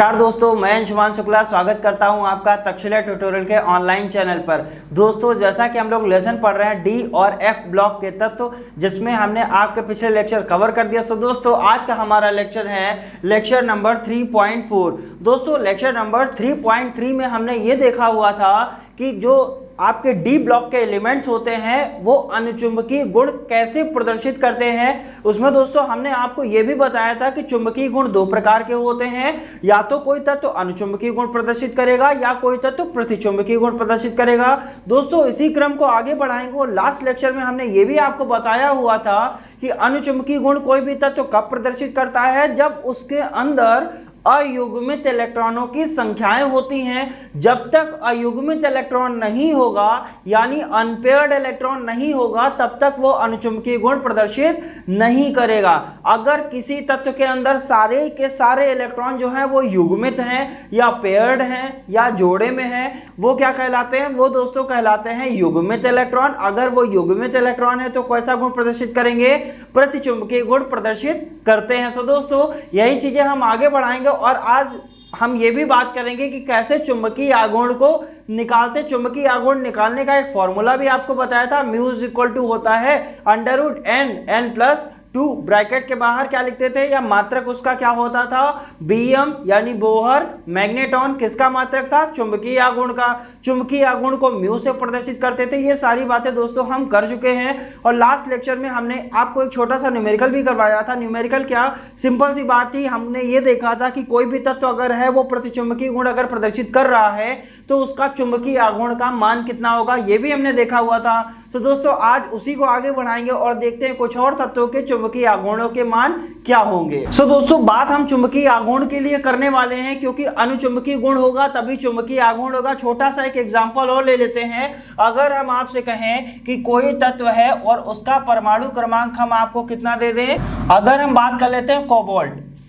नमस्कार दोस्तों, मैं अंशुमान शुक्ला स्वागत करता हूं आपका तक्षशिला ट्यूटोरियल के ऑनलाइन चैनल पर। दोस्तों, जैसा कि हम लोग लेसन पढ़ रहे हैं डी और एफ ब्लॉक के तत्व, जिसमें हमने आपके पिछले लेक्चर कवर कर दिया। सो दोस्तों, आज का हमारा लेक्चर है लेक्चर नंबर 3.4। दोस्तों, लेक्चर नंबर 3.3 में हमने ये देखा हुआ था कि जो आपके डी ब्लॉक के एलिमेंट्स होते हैं वो अनुचुंबकीय गुण कैसे प्रदर्शित करते हैं। उसमें दोस्तों हमने आपको ये भी बताया था कि चुंबकीय गुण दो प्रकार के होते हैं, या तो कोई तत्व अनुचुंबकीय गुण प्रदर्शित करेगा या कोई तत्व प्रतिचुंबकीय गुण प्रदर्शित करेगा। दोस्तों, इसी क्रम को आगे बढ़ाएंगे और लास्ट लेक्चर में हमने ये भी आपको बताया हुआ था कि अनुचुंबकीय गुण कोई भी तत्व कब प्रदर्शित करता है, जब उसके अंदर अयुग्मित इलेक्ट्रॉनों की संख्याएं होती हैं। जब तक अयुग्मित इलेक्ट्रॉन नहीं होगा, यानी अनपेयर्ड इलेक्ट्रॉन नहीं होगा, तब तक वो अनुचुंबकीय गुण प्रदर्शित नहीं करेगा। अगर किसी तत्व के अंदर सारे के सारे इलेक्ट्रॉन जो हैं वो युग्मित हैं या पेयर्ड हैं या जोड़े में हैं, वो क्या कहलाते हैं? वो दोस्तों कहलाते हैं युग्मित इलेक्ट्रॉन। अगर वो युग्मित इलेक्ट्रॉन है तो कैसा गुण प्रदर्शित करेंगे? प्रतिचुंबकीय गुण प्रदर्शित करते हैं। सो दोस्तों, यही चीजें हम आगे बढ़ाएंगे और आज हम ये भी बात करेंगे कि कैसे चुंबकीय आघूर्ण को निकालते। चुंबकीय आघूर्ण निकालने का एक फॉर्मूला भी आपको बताया था, म्यू इज इक्वल टू होता है √n+2। ब्रैकेट के बाहर क्या लिखते थे, या मात्रक उसका क्या होता था? बीएम यानी बोहर मैग्नेटॉन। किसका मात्रक था? चुंबकीय आघूर्ण का। चुंबकीय आघूर्ण को म्यू से प्रदर्शित करते थे। ये सारी बातें दोस्तों हम कर चुके हैं और लास्ट लेक्चर में हमने आपको एक छोटा सा न्यूमेरिकल भी करवाया था। न्यूमेरिकल क्या, सिंपल सी बात थी, हमने ये देखा था कि कोई भी तत्व अगर है वो प्रतिचुंबकीय गुण अगर प्रदर्शित कर रहा है तो उसका चुंबकीय आघूर्ण का मान कितना होगा, ये भी हमने देखा हुआ था। तो दोस्तों, आज उसी को आगे बढ़ाएंगे और देखते हैं कुछ और तत्वों के चुंबकीय आघूर्णों के मान क्या होंगे। सो दोस्तों, बात हम चुंबकीय आघूर्ण के लिए करने वाले हैं, क्योंकि अनुचुंबकीय गुण होगा तभी चुंबकीय आघूर्ण होगा। छोटा सा एक एग्जांपल और ले लेते हैं। अगर हम आपसे कहें कि कोई तत्व है और उसका परमाणु क्रमांक हम आपको कितना दे दें, अगर हम बात कर लेते हैं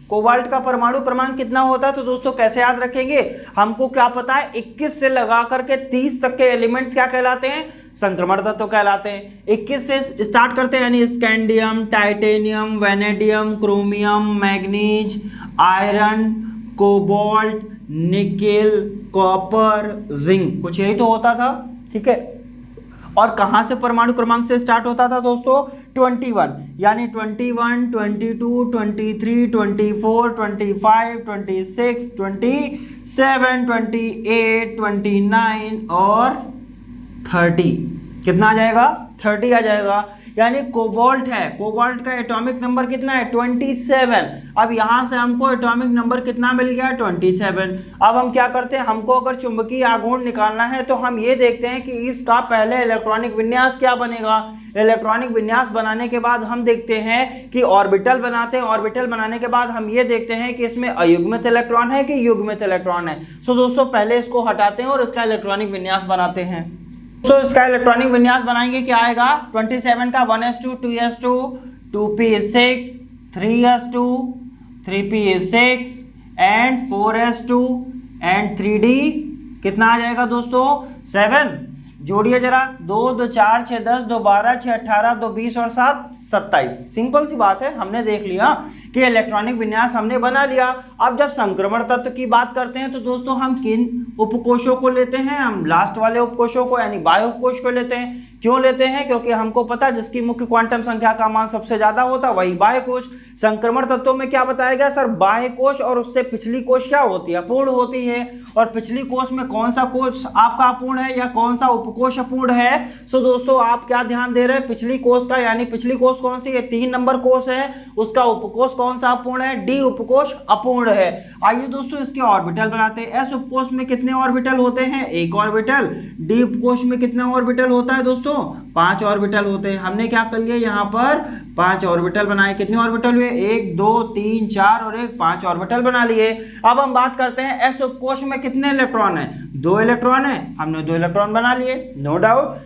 कोबाल्ट का परमाणु क्रमांक कितना होता है, तो दोस्तों कैसे याद रखेंगे? हमको क्या पता है, 21 से लगा करके 30 तक के एलिमेंट्स क्या कहलाते हैं? संक्रमण तत्व कहलाते हैं। 21 से स्टार्ट करते हैं, यानी scandium, titanium, vanadium, chromium, manganese, iron, cobalt, nickel, copper, zinc. कुछ यही तो होता था, ठीक है। और कहां से परमाणु क्रमांक से स्टार्ट होता था दोस्तों? 21, यानी 21, 22, 23, 24, 25, 26, 27, 28, 29 और 30। कितना आ जाएगा? 30 आ जाएगा। यानी कोबाल्ट है, कोबाल्ट का एटॉमिक नंबर कितना है? 27। अब यहां से हमको एटॉमिक नंबर कितना मिल गया? 27। अब हम क्या करते हैं, हमको अगर चुंबकीय आघूर्ण निकालना है तो हम ये देखते हैं कि इसका पहले इलेक्ट्रॉनिक विन्यास क्या बनेगा। इलेक्ट्रॉनिक विन्यास बनाने के बाद हम देखते हैं कि ऑर्बिटल बनाते हैं। ऑर्बिटल बनाने के बाद हम ये देखते हैं कि इसमें अयुग्मित इलेक्ट्रॉन है कि युग्मित इलेक्ट्रॉन है। सो दोस्तों, पहले इसको हटाते हैं और इसका इलेक्ट्रॉनिक विन्यास बनाते हैं। तो इसका इलेक्ट्रॉनिक विन्यास बनाएंगे, क्या आएगा? 27 का 1s2, 2s2, 2p6, 3s2, 3p6 and 4s2 and 3d कितना आ जाएगा दोस्तों? 7। जोड़िए जरा, 2 2 4 6 10, 2 12 6 18, 2 20 और 7 27। सिंपल सी बात है, हमने देख लिया कि इलेक्ट्रॉनिक विन्यास हमने बना लिया। अब जब संक्रमण तत्व की बात करते हैं तो दोस्तों हम किन उपकोषों को लेते हैं? हम लास्ट वाले उपकोषों को, यानी बाह्य उपकोष को लेते हैं। क्यों लेते हैं? क्योंकि हमको पता है जिसकी मुख्य क्वांटम संख्या का मान सबसे ज्यादा होता है वही बाह्य कोश। संक्रमण तत्वों में क्या बताया गया सर? बाह्य कोश और उससे पिछली कोश क्या होती है? अपूर्ण होती है। और पिछली कोश में कौन सा कोश आपका अपूर्ण है या कौन सा उपकोष अपूर्ण है? सो दोस्तों, आप क्या ध्यान दे रहे हैं? पिछली कोश का, यानी पिछली कोश कौन सी है? 3 नंबर कोश है, उसका उपकोष कौन सा अपूर्ण है? डी उपकोष अपूर्ण है। आइए दोस्तों, इसके ऑर्बिटल बनाते हैं। एस उपकोष में कितने ऑर्बिटल होते हैं? 1 ऑर्बिटल। डी उपकोष में कितने ऑर्बिटल होता है दोस्तों? 5 ऑर्बिटल होते हैं। हमने क्या कर लिया, यहाँ पर 5 ऑर्बिटल बनाए। कितने ऑर्बिटल हुए? 1 2 3 4 और 1 5 ऑर्बिटल बना लिए। अब हम बात करते हैं एस उपकोष में कितने इलेक्ट्रॉन है? 2 इलेक्ट्रॉन है, हमने 2 इलेक्ट्रॉन बना लिए, नो डाउट।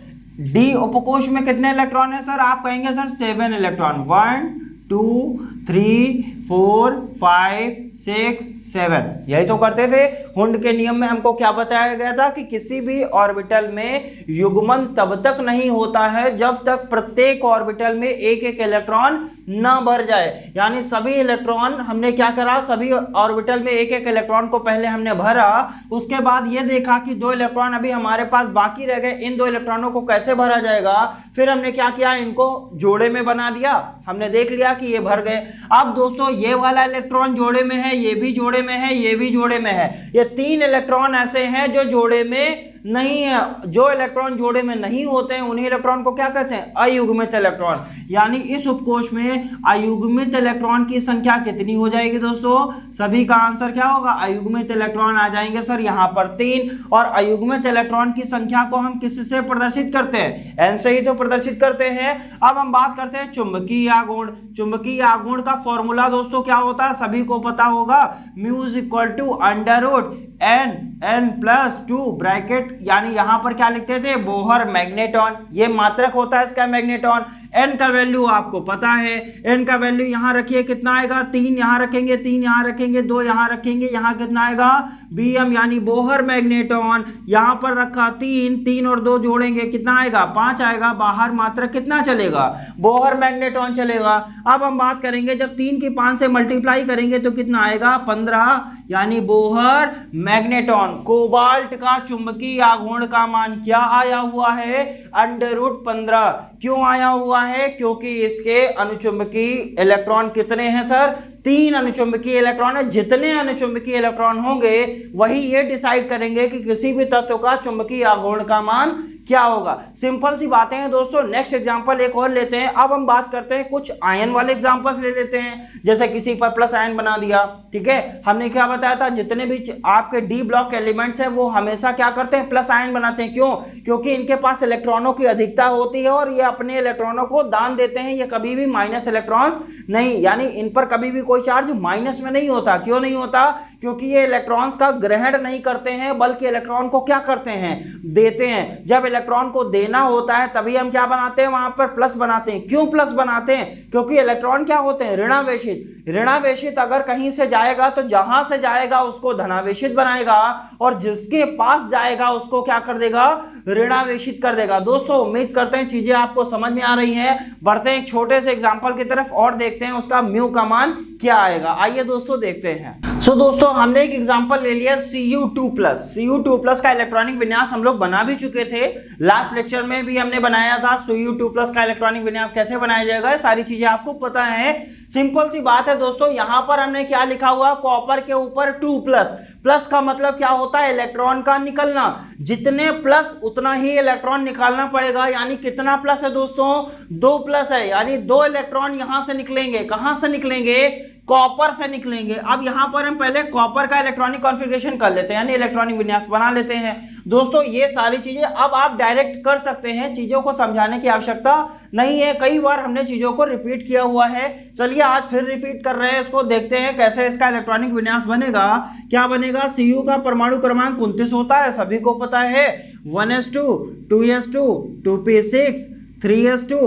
डी उपकोष में कितने इलेक्ट्रॉन है सर? आप कहेंगे सर 7 इलेक्ट्रॉन। 1 2 3 4 5 6 7, यही तो करते थे। हुंड के नियम में हमको क्या बताया गया था कि किसी भी ऑर्बिटल में युग्मन तब तक नहीं होता है जब तक प्रत्येक ऑर्बिटल में एक एक इलेक्ट्रॉन ना भर जाए। यानी सभी इलेक्ट्रॉन हमने क्या करा, सभी ऑर्बिटल में एक एक इलेक्ट्रॉन को पहले हमने भरा, उसके बाद ये देखा कि 2 इलेक्ट्रॉन अभी हमारे पास बाकी रह गए, इन 2 इलेक्ट्रॉनों को कैसे भरा जाएगा। फिर हमने क्या किया, इनको जोड़े में बना दिया, हमने देख लिया कि ये भर गए। अब दोस्तों ये वाला इलेक्ट्रॉन जोड़े में है, ये भी जोड़े में है, ये भी जोड़े में है। ये 3 इलेक्ट्रॉन ऐसे हैं जो जोड़े में नहीं है। जो इलेक्ट्रॉन जोड़े में नहीं होते हैं उन्हीं इलेक्ट्रॉन को क्या कहते हैं, अयुग्मित इलेक्ट्रॉन। यानी इस उपकोष में अयुग्मित इलेक्ट्रॉन की संख्या कितनी हो जाएगी दोस्तों, सभी का आंसर क्या होगा, अयुग्मित इलेक्ट्रॉन आ जाएंगे सर यहाँ पर 3। और अयुग्मित इलेक्ट्रॉन की संख्या को हम किससे प्रदर्शित करते हैं, एन से ही तो प्रदर्शित करते हैं। अब हम बात करते हैं चुंबकीय आघूर्ण। चुंबकीय आघूर्ण का फॉर्मूला दोस्तों क्या होता है, सभी को पता होगा, mu is equal to under root n+2 bracket, यानी यहां पर क्या लिखते थे, बोहर मैग्नेटॉन, ये मात्रक होता है इसका मैग्नेटॉन। n का वैल्यू आपको पता है, n का वैल्यू यहां रखिए कितना आएगा, 3 यहां रखेंगे, 3 यहां रखेंगे, 2 यहां रखेंगे, यहां कितना आएगा Bm यानी बोहर मैग्नेटॉन। यहां पर रखा 3, 3 और 2 जोड़ेंगे कितना आएगा, 5 आएगा। बाहर मात्रक कितना चलेगा, बोहर मैग्नेटॉन चलेगा। अब हम बात करेंगे जब 3 की 5 से मल्टीप्लाई करेंगे तो कितना आएगा, 15 यानी बोहर मैग्नेटॉन। कोबाल्ट का चुंबकीय आघूर्ण का मान क्या आया हुआ है, √15। क्यों आया हुआ है, क्योंकि इसके अनुचुंबकीय इलेक्ट्रॉन कितने हैं सर, 3 अनुचुंबकीय इलेक्ट्रॉन है। जितने अनुचुंबकीय इलेक्ट्रॉन होंगे वही ये डिसाइड करेंगे कि किसी भी तत्व का चुंबकीय आघूर्ण का मान क्या होगा। सिंपल सी बातें हैं दोस्तों। नेक्स्ट एग्जांपल एक और लेते हैं। अब हम बात करते हैं कुछ आयन वाले एग्जांपल्स ले लेते हैं। जैसे किसी पर प्लस आयन बना दिया, ठीक है, हमने क्या बताया था, जितने भी आपके डी ब्लॉक एलिमेंट्स हैं वो हमेशा क्या करते हैं, प्लस आयन बनाते हैं। क्यों, क्योंकि इनके पास इलेक्ट्रॉनों की अधिकता होती है और ये अपने इलेक्ट्रॉनों को दान देते हैं। ये कभी भी माइनस इलेक्ट्रॉन्स नहीं, यानी इन पर कभी भी कोई चार्ज माइनस में नहीं होता। क्यों नहीं होता, क्योंकि ये इलेक्ट्रॉन्स का ग्रहण नहीं करते हैं बल्कि इलेक्ट्रॉन को क्या करते हैं, देते हैं। जब इलेक्ट्रॉन को देना होता है तभी हम क्या बनाते हैं, वहां पर प्लस बनाते हैं। क्यों प्लस बनाते हैं, क्योंकि इलेक्ट्रॉन क्या होते हैं, ऋणावेशित। ऋणावेशित अगर कहीं से जाएगा तो जहां से जाएगा उसको धनावेशित बनाएगा और जिसके पास जाएगा उसको क्या कर देगा, ऋणावेशित कर देगा। दोस्तों उम्मीद करते हैं चीजें आपको समझ में आ रही हैं। बढ़ते हैं एक छोटे से एग्जांपल की तरफ और देखते हैं उसका म्यू का मान क्या आएगा। आइए दोस्तों देखते हैं। दोस्तों हमने एक एग्जांपल ले लिया Cu2+। Cu2+ का इलेक्ट्रॉनिक विन्यास हम लोग बना भी चुके थे, लास्ट लेक्चर में भी हमने बनाया था। Cu2+ का इलेक्ट्रॉनिक विन्यास कैसे बनाया जाएगा, सारी चीजें आपको पता है। सिंपल सी बात है दोस्तों, यहां पर हमने क्या लिखा हुआ, कॉपर के ऊपर 2+। प्लस का मतलब क्या होता है, इलेक्ट्रॉन का निकलना। जितने प्लस उतना ही इलेक्ट्रॉन निकालना पड़ेगा। यानी कितना प्लस है दोस्तों, 2 प्लस है, यानी 2 इलेक्ट्रॉन यहां से निकलेंगे। कहां से निकलेंगे, कॉपर से निकलेंगे। अब यहां पर हम पहले कॉपर का इलेक्ट्रॉनिक कॉन्फ़िगरेशन कर लेते हैं, यानी इलेक्ट्रॉनिक विन्यास बना लेते हैं। दोस्तों ये सारी चीजें अब आप डायरेक्ट कर सकते हैं, चीजों को समझाने की आवश्यकता नहीं है। कई बार हमने चीजों को रिपीट किया हुआ है, चलिए आज फिर रिपीट कर रहे हैं। इसको देखते हैं कैसे इसका इलेक्ट्रॉनिक विन्यास बनेगा। क्या बनेगा, Cu का परमाणु क्रमांक 29 होता है, सभी को पता है। 1s2 2s2 2p6 3s2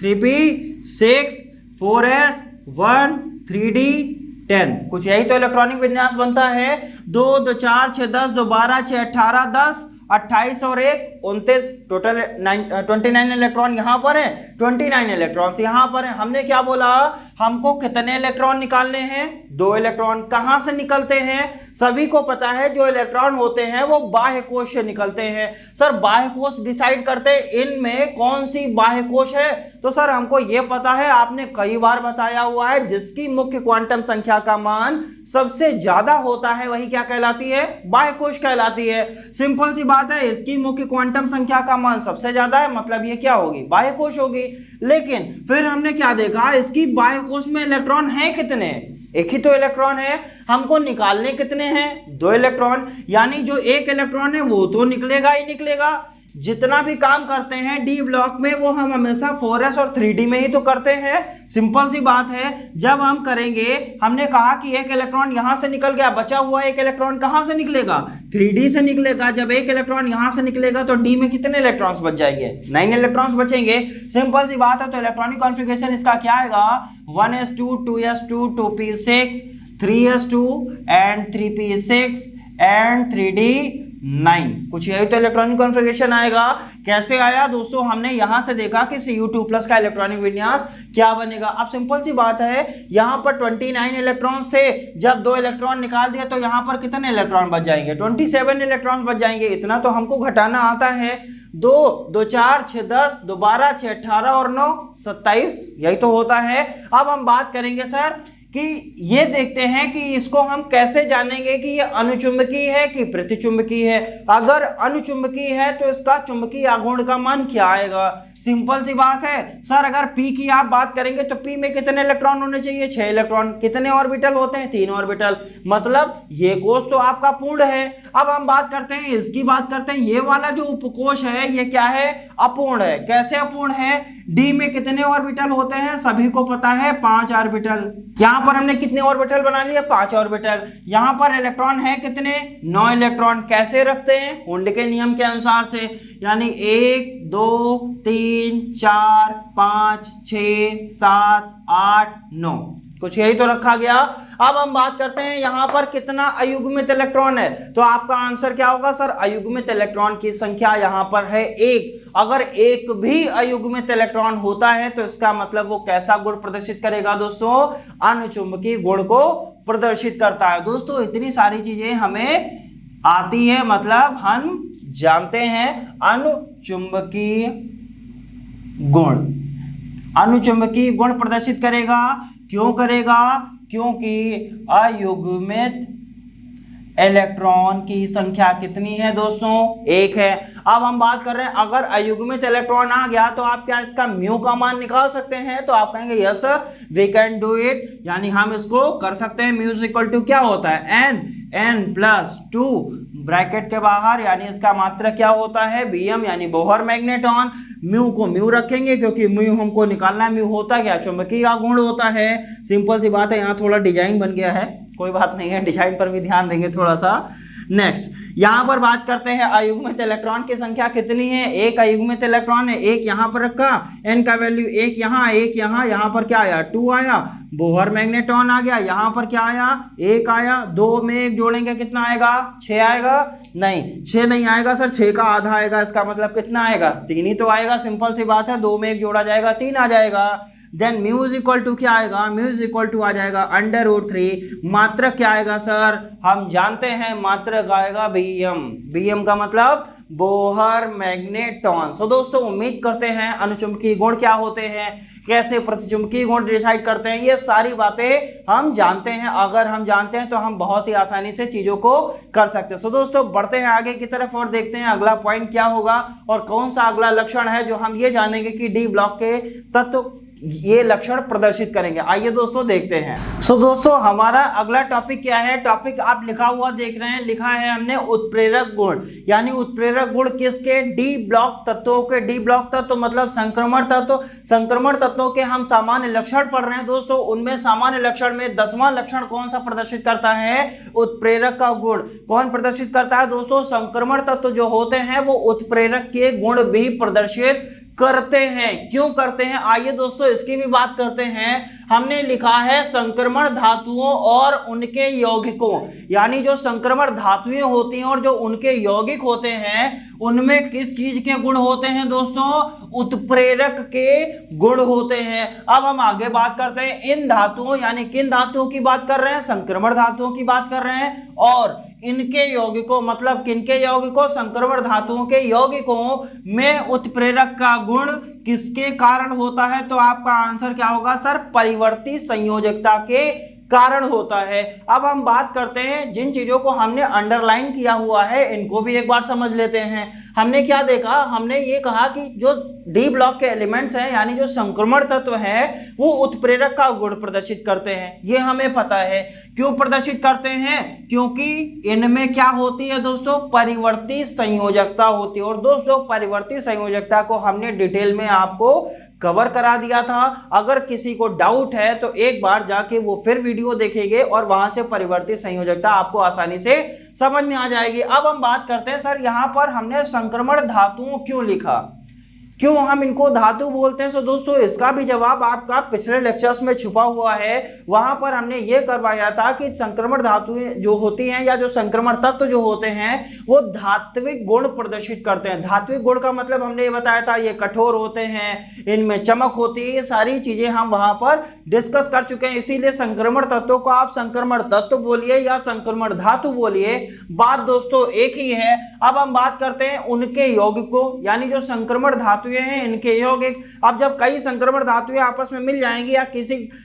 3p6 4s1 3d10, कुछ यही तो इलेक्ट्रॉनिक विन्यास बनता है। 2 2 4 6 10 2 12 6 18 10 28 और 1 29, टोटल 29 इलेक्ट्रॉन यहाँ पर है, 29 इलेक्ट्रॉन्स यहाँ पर है। हमने क्या बोला, हमको कितने इलेक्ट्रॉन निकालने हैं, 2 इलेक्ट्रॉन। कहाँ से निकलते हैं, सभी को पता है जो इलेक्ट्रॉन होते हैं वो बाह्य कोश से निकलते हैं। सर बाह्य कोश डिसाइड करते हैं इनमें कौन सी बाह्य कोश है, तो सर हमको ये पता है, आपने कई बार बताया हुआ है, जिसकी मुख्य क्वांटम संख्या का मान सबसे ज्यादा होता है वही क्या कहलाती है, बाह्य कोश कहलाती है। सिंपल सी बात है, इसकी मुख्य क्वांटम संख्या का मान सबसे ज्यादा है, मतलब ये क्या होगी, बाह्य कोश होगी। लेकिन फिर हमने क्या देखा, इसकी बाह्य कोश में इलेक्ट्रॉन है कितने, एक ही तो इलेक्ट्रॉन है। हमको निकालने कितने हैं, 2 इलेक्ट्रॉन। यानी जो 1 इलेक्ट्रॉन है वो तो निकलेगा ही निकलेगा। जितना भी काम करते हैं डी ब्लॉक में वो हम हमेशा 4s और 3d में ही तो करते हैं। सिंपल सी बात है, जब हम करेंगे, हमने कहा कि एक इलेक्ट्रॉन यहां से निकल गया, बचा हुआ एक इलेक्ट्रॉन कहां से निकलेगा, 3d से निकलेगा। जब एक इलेक्ट्रॉन यहां से निकलेगा तो d में कितने इलेक्ट्रॉन्स बच जाएंगे, 9 इलेक्ट्रॉन्स बचेंगे। सिंपल सी बात है। तो इलेक्ट्रॉनिक कॉन्फ़िगरेशन इसका क्या आएगा, 1s2 2s2 2p6 3s2 and 3p6 and 3d9। कुछ यही तो इलेक्ट्रॉनिक कॉन्फ़िगरेशन आएगा। कैसे आया दोस्तों, हमने यहां से देखा कि Cu2+ का इलेक्ट्रॉनिक विन्यास क्या बनेगा। अब सिंपल सी बात है, यहां पर 29 इलेक्ट्रॉन्स थे, जब 2 इलेक्ट्रॉन निकाल दिया तो यहां पर कितने इलेक्ट्रॉन बच जाएंगे, 27 इलेक्ट्रॉन बच जाएंगे। इतना तो हमको घटाना आता है। 2 2 4 6 10 2 12 6 18 और 9 27, यही तो होता है। अब हम बात करेंगे सर कि ये देखते हैं कि इसको हम कैसे जानेंगे कि ये अनुचुंबकीय है कि प्रतिचुंबकीय है। अगर अनुचुंबकीय है तो इसका चुंबकीय आघूर्ण का मान क्या आएगा। सिंपल सी बात है सर, अगर P की आप बात करेंगे तो P में कितने इलेक्ट्रॉन होने चाहिए, 6 इलेक्ट्रॉन। कितने ऑर्बिटल होते हैं, 3 ऑर्बिटल। मतलब ये कोष तो आपका पूर्ण है। अब हम बात करते हैं, इसकी बात करते हैं, ये वाला जो उपकोष है ये क्या है, अपूर्ण है। कैसे अपूर्ण है, D में कितने ऑर्बिटल होते हैं, सभी को पता है 5 ऑर्बिटल। यहां पर हमने कितने ऑर्बिटल बना लिए, 5 ऑर्बिटल। यहां पर इलेक्ट्रॉन है कितने, 9 इलेक्ट्रॉन। कैसे रखते हैं, हुंड के नियम के अनुसार से, यानी 1 2 3 4 5 6 7 8 9, कुछ यही तो रखा गया। अब हम बात करते हैं यहां पर कितना अयुग्मित इलेक्ट्रॉन है, तो आपका आंसर क्या होगा सर, अयुग्मित इलेक्ट्रॉन की संख्या यहां पर है 1। अगर एक भी अयुग्मित इलेक्ट्रॉन होता है तो इसका मतलब वो कैसा गुण प्रदर्शित करेगा दोस्तों, अनुचुंबकीय गुण को प्रदर्शित करता है। दोस्तों इतनी सारी चीजें हमें आती है, मतलब हम जानते हैं अनुचुंबकीय गुण। अनुचुंबकीय गुण प्रदर्शित करेगा, क्यों करेगा, क्योंकि अयुग्मित इलेक्ट्रॉन की संख्या कितनी है दोस्तों, 1 है। अब हम बात कर रहे हैं, अगर अयुग्मित इलेक्ट्रॉन आ गया तो आप क्या इसका म्यू का मान निकाल सकते हैं, तो आप कहेंगे yes sir we can do it, यानी हम इसको कर सकते हैं। म्यू इक्वल टू क्या होता है, n+2 ब्रैकेट के बाहर, यानी इसका मात्रक क्या होता है, Bm, यानी बोहर मैग्नेटॉन। म्यू को म्यू रखेंगे क्योंकि म्यू हमको निकालना है। म्यू होता क्या, चुंबकीय आघूर्ण होता है। सिंपल सी बात है। यहाँ थोड़ा डिजाइन बन गया है, कोई बात नहीं है, डिजाइन पर भी ध्यान देंगे थोड़ा सा। नेक्स्ट यहां पर बात करते हैं अयुग्मित इलेक्ट्रॉन की संख्या कितनी है, 1 अयुग्मित इलेक्ट्रॉन है, 1 यहां पर रखा, n का वैल्यू 1 यहां, 1 यहां पर क्या आया, 2 आया, बोहर मैग्नेटॉन आ गया। यहां पर क्या आया, 1 आया, 2 में 1 जोड़ेंगे कितना आएगा, 6 आएगा, नहीं 6 नहीं आएगा सर, 6 का आधा आएगा। इसका मतलब कितना आएगा, 3 ही तो आएगा। सिंपल सी बात है, 2 में 1 जोड़ा जाएगा, 3 आ जाएगा। Then mu is equal to क्या आएगा, म्यू इज इक्वल टू आ जाएगा √3। मात्रक क्या आएगा सर, हम जानते हैं मात्रक आएगा Bm। Bm का मतलब बोहर मैग्नेटॉन। सो दोस्तों उम्मीद करते हैं अनुचुंबकीय गुण क्या होते हैं, कैसे प्रतिचुंबकीय गुण डिसाइड करते हैं, ये सारी बातें हम जानते हैं। अगर हम जानते हैं तो हम बहुत ही आसानी से चीजों को कर सकते हैं। सो दोस्तों बढ़ते हैं आगे की तरफ और देखते हैं अगला पॉइंट क्या होगा और कौन सा अगला लक्षण है जो हम ये जानेंगे कि डी ब्लॉक के तत्व ये लक्षण प्रदर्शित करेंगे। आइए दोस्तों देखते हैं। सो दोस्तों हमारा अगला टॉपिक क्या है, टॉपिक आप लिखा हुआ देख रहे हैं, लिखा है हमने उत्प्रेरक गुण। यानी उत्प्रेरक गुण किसके, डी ब्लॉक तत्वों के। डी ब्लॉक तत्व मतलब संक्रमण तत्व। संक्रमण तत्वों के हम सामान्य लक्षण पढ़ रहे हैं दोस्तों। उनमें सामान्य लक्षण में 10वां लक्षण कौन सा प्रदर्शित करता है, उत्प्रेरक का गुण। कौन प्रदर्शित करता है दोस्तों, संक्रमण तत्व जो होते हैं वो उत्प्रेरक के गुण भी प्रदर्शित करते हैं। क्यों करते हैं, आइए दोस्तों इसकी भी बात करते हैं। हमने लिखा है संक्रमण धातुओं और उनके यौगिकों, यानी जो संक्रमण धातुएं होती हैं और जो उनके यौगिक होते हैं उनमें किस चीज के गुण होते हैं दोस्तों, उत्प्रेरक के गुण होते हैं। अब हम आगे बात करते हैं इन धातुओं, यानी किन धातुओं की बात कर रहे हैं, संक्रमण धातुओं की बात कर रहे हैं। और इनके यौगिकों मतलब किनके यौगिकों, संक्रमण धातुओं के यौगिकों में उत्प्रेरक का गुण किसके कारण होता है, तो आपका आंसर क्या होगा सर, परिवर्ती संयोजकता के कारण होता है। अब हम बात करते हैं जिन चीजों को हमने अंडरलाइन किया हुआ है इनको भी एक बार समझ लेते हैं। हमने क्या देखा, हमने ये कहा कि जो डी ब्लॉक के एलिमेंट्स हैं यानी जो संक्रमण तत्व हैं वो उत्प्रेरक का गुण प्रदर्शित करते हैं, ये हमें पता है। क्यों प्रदर्शित करते हैं? क्योंकि इनमें क्या होती है दोस्तों, परिवर्ती संयोजकता होती है। और दोस्तों परिवर्ती संयोजकता को हमने डिटेल में आपको कवर करा दिया था। अगर किसी को डाउट है तो एक बार जाके वो फिर वीडियो देखेंगे और वहां से परिवर्तित संयोजकता आपको आसानी से समझ में आ जाएगी। अब हम बात करते हैं सर यहां पर हमने संक्रमण धातुओं क्यों लिखा, क्यों हम इनको धातु बोलते हैं? सो दोस्तों इसका भी जवाब आपका पिछले लेक्चर्स में छुपा हुआ है। वहां पर हमने ये करवाया था कि संक्रमण धातुएं जो होती हैं या जो संक्रमण तत्व जो होते हैं वो धात्विक गुण प्रदर्शित करते हैं। धात्विक गुण का मतलब हमने ये बताया था, ये कठोर होते हैं, इनमें चमक होती है, ये सारी चीजें हम वहां पर डिस्कस कर चुके हैं। इसीलिए संक्रमण तत्वों को आप संक्रमण तत्व बोलिए या संक्रमण धातु बोलिए, बात दोस्तों एक ही है। अब हम बात करते हैं उनके यौगिकों यानी जो संक्रमण धातु हैं इनके यौगिक। अब जब कई संक्रमण धातुएं आपस में मिल जाएंगी या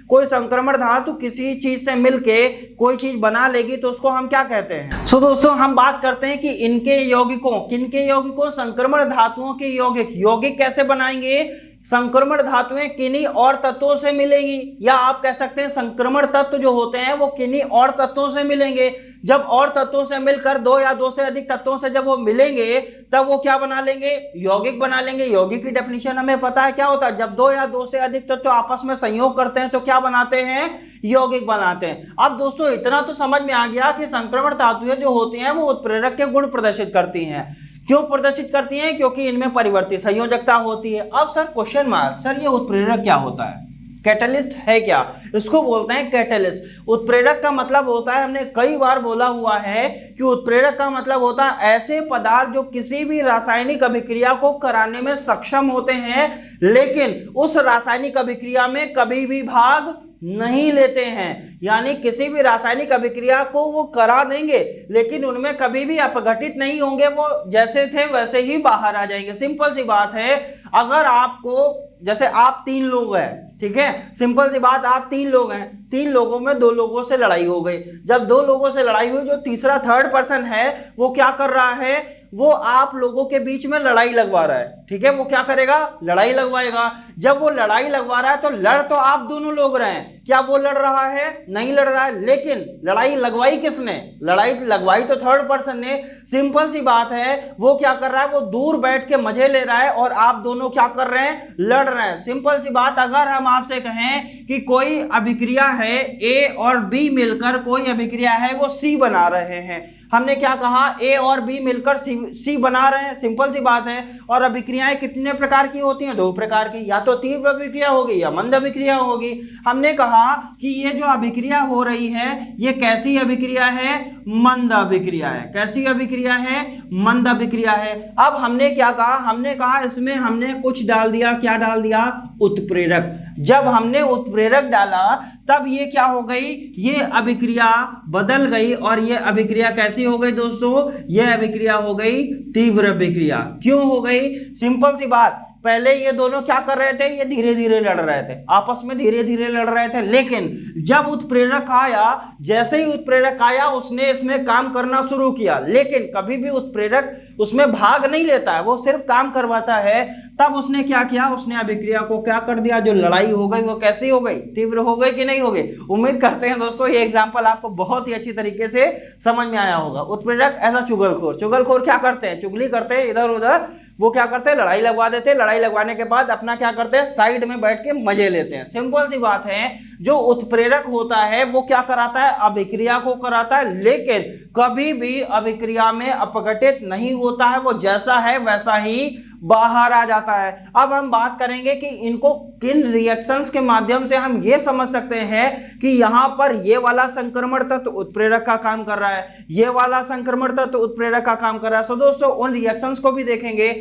कोई संक्रमण धातु किसी चीज से मिलके कोई चीज बना लेगी तो उसको हम क्या कहते हैं? सो दोस्तों हम बात करते हैं कि इनके यौगिकों, किनके यौगिकों? संक्रमण धातुओं के यौगिक। यौगिक कैसे बनाएंगे? संक्रमण धातुएं किन्हीं और तत्वों से मिलेंगी, या आप कह सकते हैं संक्रमण तत्व जो होते हैं वो किन्हीं और तत्वों से मिलेंगे। जब और तत्वों से मिलकर दो या दो से अधिक तत्वों से जब वो मिलेंगे तब वो क्या बना लेंगे? यौगिक बना लेंगे। यौगिक की डेफिनेशन हमें पता है क्या होता है, जब दो या दो से अधिक तत्व आपस में संयोग करते हैं तो क्या बनाते हैं? यौगिक बनाते हैं। अब दोस्तों इतना तो समझ में आ गया कि संक्रमण धातुएं जो होती हैं वो उत्प्रेरक के गुण प्रदर्शित करती हैं। क्यों प्रदर्शित करती हैं? क्योंकि इनमें परिवर्ती संयोजकता होती है। अब सर क्वेश्चन मार्क, सर ये उत्प्रेरक क्या होता है? कैटलिस्ट है क्या? इसको बोलते हैं कैटलिस्ट। उत्प्रेरक का मतलब होता है, हमने कई बार बोला हुआ है कि उत्प्रेरक का मतलब होता है ऐसे पदार्थ जो किसी भी रासायनिक अभिक्रिया को कराने में सक्षम होते हैं लेकिन उस रासायनिक अभिक्रिया में कभी भी भाग नहीं लेते हैं। यानी किसी भी रासायनिक अभिक्रिया को वो करा देंगे लेकिन उनमें कभी भी अपघटित नहीं होंगे, वो जैसे थे वैसे ही बाहर आ जाएंगे। सिंपल सी बात है, अगर आपको जैसे आप 3 लोग हैं, ठीक है, सिंपल सी बात, आप 3 लोग हैं, 3 लोगों में 2 लोगों से लड़ाई हो गई। जब 2 लोगों से लड़ाई हुई, जो तीसरा थर्ड पर्सन है वो क्या कर रहा है? वो आप लोगों के बीच में लड़ाई लगवा रहा है, ठीक है। वो क्या करेगा? लड़ाई लगवाएगा। जब वो लड़ाई लगवा रहा है तो लड़ तो आप दोनों लोग रहे हैं, क्या वो लड़ रहा है? नहीं लड़ रहा है। लेकिन लड़ाई लगवाई किसने? लड़ाई लगवाई तो थर्ड पर्सन ने। सिंपल सी बात है, वो क्या कर रहा है? वो दूर बैठ के मजे ले रहा है और आप दोनों क्या कर रहे हैं? लड़ रहे हैं। सिंपल सी बात, अगर हम आपसे कहें कि कोई अभिक्रिया है, ए और बी मिलकर कोई अभिक्रिया है, वो सी बना रहे हैं, हमने क्या कहा? ए और बी मिलकर सी बना रहे हैं। सिंपल सी बात है। और अभिक्रियाएं कितने प्रकार की होती हैं? 2 प्रकार की, या तो तीव्र अभिक्रिया होगी या मंद अभिक्रिया होगी। हमने कहा कि ये जो अभिक्रिया हो रही है ये कैसी अभिक्रिया है? मंद अभिक्रिया है। कैसी अभिक्रिया है? मंद अभिक्रिया है। अब हमने क्या कहा? हमने कहा इसमें हमने कुछ डाल दिया। क्या डाल दिया? उत्प्रेरक। जब हमने उत्प्रेरक डाला तब ये क्या हो गई? ये अभिक्रिया बदल गई और ये अभिक्रिया कैसी हो गई दोस्तों? ये अभिक्रिया हो गई तीव्र अभिक्रिया। क्यों हो गई? सिंपल सी बात, पहले ये दोनों क्या कर रहे थे? ये धीरे धीरे लड़ रहे थे, आपस में धीरे धीरे लड़ रहे थे। लेकिन जब उत्प्रेरक आया, जैसे ही उत्प्रेरक आया उसने इसमें काम करना शुरू किया, लेकिन कभी भी उत्प्रेरक उसमें भाग नहीं लेता है, वो सिर्फ काम करवाता है। तब उसने क्या किया? उसने अभिक्रिया को क्या कर दिया? जो लड़ाई हो गई वो कैसी हो गई? तीव्र हो गई कि नहीं हो गई? उम्मीद करते हैं दोस्तों ये एग्जाम्पल आपको बहुत ही अच्छी तरीके से समझ में आया होगा। उत्प्रेरक ऐसा चुगलखोर, चुगलखोर क्या करते हैं? चुगली करते हैं इधर उधर। वो क्या करते हैं? लड़ाई लगवा देते हैं। लड़ाई लगवाने के बाद अपना क्या करते हैं? साइड में बैठ के मजे लेते हैं। सिंपल सी बात है, जो उत्प्रेरक होता है वो क्या कराता है? अभिक्रिया को कराता है, लेकिन कभी भी अभिक्रिया में अपघटित नहीं होता है, वो जैसा है वैसा ही बाहर आ जाता है। अब हम बात करेंगे कि इनको किन रिएक्शंस के माध्यम से हम ये समझ सकते हैं कि यहां पर ये वाला संक्रमण तत्व उत्प्रेरक का काम कर रहा है, ये वाला संक्रमण तत्व उत्प्रेरक का काम कर रहा है। सो दोस्तों उन रिएक्शंस को भी देखेंगे।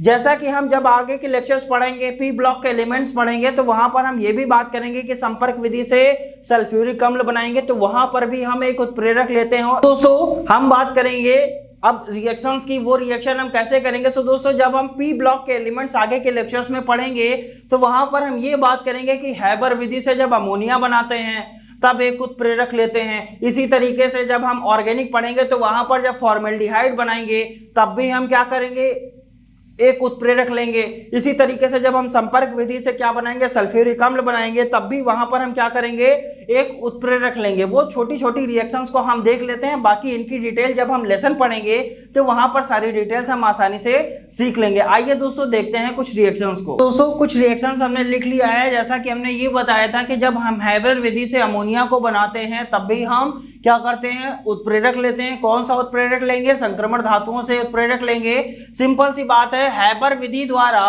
जैसा कि हम जब आगे के लेक्चर्स पढ़ेंगे, पी ब्लॉक के एलिमेंट्स पढ़ेंगे, तो वहां पर हम ये भी बात करेंगे कि संपर्क विधि से सल्फ्यूरिक अम्ल बनाएंगे, तो वहां पर भी हम एक उत्प्रेरक लेते हैं। दोस्तों हम बात करेंगे अब रिएक्शंस की। वो रिएक्शन हम कैसे करेंगे? सो दोस्तों जब हम पी ब्लॉक के एलिमेंट्स आगे के लेक्चर्स में पढ़ेंगे तो वहां पर हम ये बात करेंगे कि हैबर विधि से जब अमोनिया बनाते हैं तब एक उत्प्रेरक लेते हैं। इसी तरीके से जब हम ऑर्गेनिक पढ़ेंगे तो वहां पर जब फॉर्मेल्डिहाइड बनाएंगे तब भी हम क्या करेंगे, एक उत्प्रेरक लेंगे। इसी तरीके से जब हम संपर्क विधि से क्या बनाएंगे, सल्फ्यूरिक अम्ल बनाएंगे, तब भी वहां पर हम क्या करेंगे, एक उत्प्रेरक लेंगे। वो छोटी छोटी रिएक्शंस को हम देख लेते हैं, बाकी इनकी डिटेल जब हम लेसन पढ़ेंगे तो वहां पर सारी डिटेल्स हम आसानी से सीख लेंगे। आइए दोस्तों देखते हैं कुछ रिएक्शंस को। दोस्तों कुछ रिएक्शंस हमने लिख लिया है। जैसा कि हमने ये बताया था कि जब हम हैबर विधि से अमोनिया को बनाते हैं तब भी हम क्या करते हैं, उत्प्रेरक लेते हैं। कौन सा उत्प्रेरक लेंगे, संक्रमण धातुओं से उत्प्रेरक लेंगे। सिंपल सी बात है, हैबर विधि द्वारा